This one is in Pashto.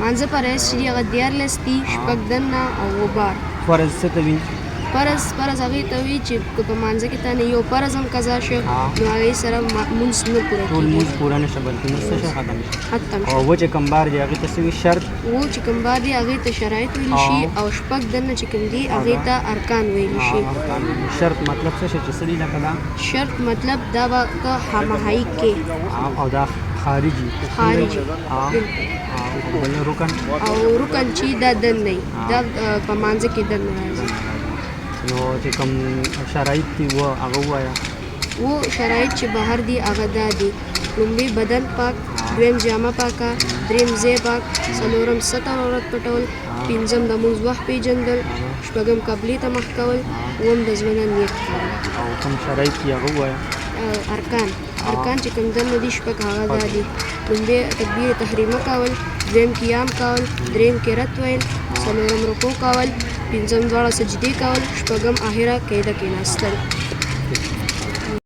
مانځه فرض چې دي هغه 14 دي، شپږ دننه او اووه بار. فرض څه ته وایي؟ فرض هغې ته وایي چې که په مانځه کې تا نه یو فرض هم قضا شو نو هغې سره مونځ نه پوره ټول مونځ کېږي، پوره نه شه بلکې مونځ څه شي ختم شي. ختم او شي. و چې کوم بار دی هغې ته څه وایي؟ شرط. و چې کوم بار دی هغې ته شرایط ویلی شي او شپږ دننه چې کوم دي هغې ته ارکان ویلی شي. شرط مطلب څه شي چې څه دي لکه دا؟ شرط مطلب دا به ته هماهایي کې او دا خارجي بل رکن او رکن چې دا دننه وي، دا په مانځه کې دننه راځي. نو چې کوم شرایط دي هغه ووایه. و شرایط چې بهر دي هغه دا دي: لومړی بدن پاک، دویم جامه پاکه، دریم ځای پاک، څلورم ستر عورت پټول، پنځم د مونځ وخت پیژندل، شپږم قبلې ته مخ کول، اووم د زړه نه نیت کول. او کوم شرایط دي هغه ووایه. ارکان چې کوم دننه دي شپږ هغه دا دي: لومړی تکبیر تحریمه کول، دویم قیام کول، دریم قرات ویل، څلورم رکوع کول، پنځم دواړه سجدې کول، شپږم آخره قاعده کېناستل.